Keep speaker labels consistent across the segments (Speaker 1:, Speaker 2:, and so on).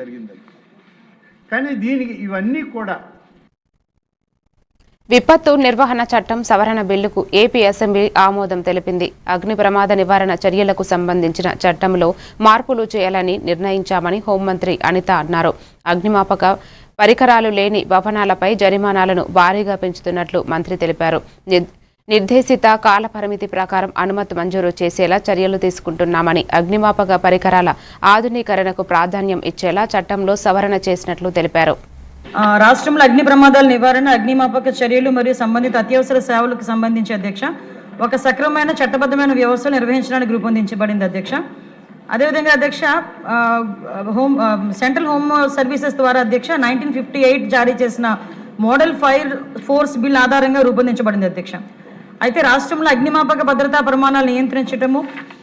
Speaker 1: జరిగింది. కానీ దీనికి ఇవన్నీ కూడా
Speaker 2: విపత్తు నిర్వహణ చట్టం సవరణ బిల్లుకు ఏపీ అసెంబ్లీ ఆమోదం తెలిపింది. అగ్ని ప్రమాద నివారణ చర్యలకు సంబంధించిన చట్టంలో మార్పులు చేయాలని నిర్ణయించామని హోంమంత్రి అనిత అన్నారు. అగ్నిమాపక పరికరాలు లేని భవనాలపై జరిమానాలను భారీగా పెంచుతున్నట్లు మంత్రి తెలిపారు. నిర్దేశిత కాలపరిమితి ప్రకారం అనుమతి మంజూరు చేసేలా చర్యలు తీసుకుంటున్నామని, అగ్నిమాపక పరికరాల ఆధునీకరణకు ప్రాధాన్యం ఇచ్చేలా చట్టంలో సవరణ చేసినట్లు తెలిపారు.
Speaker 3: రాష్ట్రంలో అగ్ని ప్రమాదాల నివారణ, అగ్నిమాపక చర్యలు మరియు సంబంధిత అత్యవసర సేవలకు సంబంధించి అధ్యక్ష ఒక సక్రమమైన చట్టబద్ధమైన వ్యవస్థ నిర్వహించడానికి రూపొందించబడింది అధ్యక్ష. అదేవిధంగా అధ్యక్ష సెంట్రల్ హోమ్ సర్వీసెస్ ద్వారా అధ్యక్ష 1958 జారీ చేసిన మోడల్ ఫైర్ ఫోర్స్ బిల్ ఆధారంగా రూపొందించబడింది అధ్యక్ష. అయితే రాష్ట్రంలో అగ్నిమాపక భద్రతా ప్రమాణాలు నియంత్రించడము,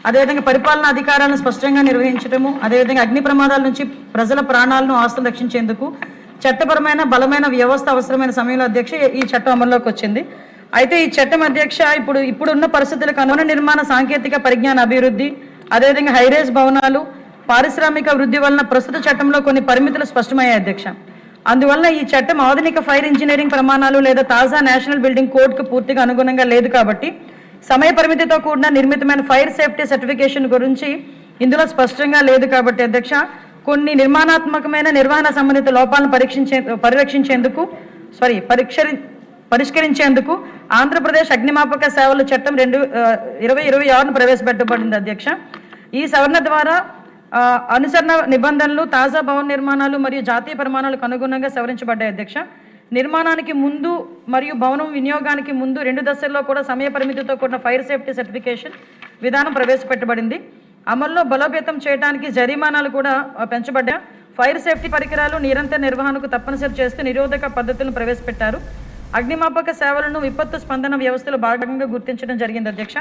Speaker 3: అదేవిధంగా పరిపాలనా అధికారాలను స్పష్టంగా నిర్వహించడము, అదేవిధంగా అగ్ని ప్రమాదాల నుంచి ప్రజల ప్రాణాలను ఆస్తులు రక్షించేందుకు చట్టపరమైన బలమైన వ్యవస్థ అవసరమైన సమయంలో అధ్యక్ష ఈ చట్టం అమల్లోకి వచ్చింది. అయితే ఈ చట్టం అధ్యక్ష ఇప్పుడున్న పరిస్థితులకు అనుగుణ నిర్మాణ సాంకేతిక పరిజ్ఞాన అభివృద్ధి, అదేవిధంగా హైరేజ్ భవనాలు, పారిశ్రామిక వృద్ధి వలన ప్రస్తుత చట్టంలో కొన్ని పరిమితులు స్పష్టమయ్యాయి అధ్యక్ష. అందువల్ల ఈ చట్టం ఆధునిక ఫైర్ ఇంజనీరింగ్ ప్రమాణాలు లేదా తాజా నేషనల్ బిల్డింగ్ కోడ్కు పూర్తిగా అనుగుణంగా లేదు కాబట్టి సమయ పరిమితితో కూడిన నిర్మితమైన ఫైర్ సేఫ్టీ సర్టిఫికేషన్ గురించి ఇందులో స్పష్టంగా లేదు కాబట్టి అధ్యక్ష కొన్ని నిర్మాణాత్మకమైన నిర్వహణ సంబంధిత లోపాలను పరిష్కరించేందుకు ఆంధ్రప్రదేశ్ అగ్నిమాపక సేవల చట్టం 2026 ప్రవేశపెట్టబడింది అధ్యక్ష. ఈ సవరణ ద్వారా అనుసరణ నిబంధనలు, తాజా భవన నిర్మాణాలు మరియు జాతీయ ప్రమాణాలకు అనుగుణంగా సవరించబడ్డాయి అధ్యక్ష. నిర్మాణానికి ముందు మరియు భవనం వినియోగానికి ముందు 2 దశల్లో కూడా సమయ పరిమితితో కూడిన ఫైర్ సేఫ్టీ సర్టిఫికేషన్ విధానం ప్రవేశపెట్టబడింది. అమల్లో బలోపేతం చేయడానికి జరిమానాలు కూడా పెంచబడ్డాయి. ఫైర్ సేఫ్టీ పరికరాలు నిరంతర నిర్వహణకు తప్పనిసరి చేస్తూ నిరోధక పద్ధతులను ప్రవేశపెట్టారు. అగ్నిమాపక సేవలను విపత్తు స్పందన వ్యవస్థలో భాగంగా గుర్తించడం జరిగింది అధ్యక్ష.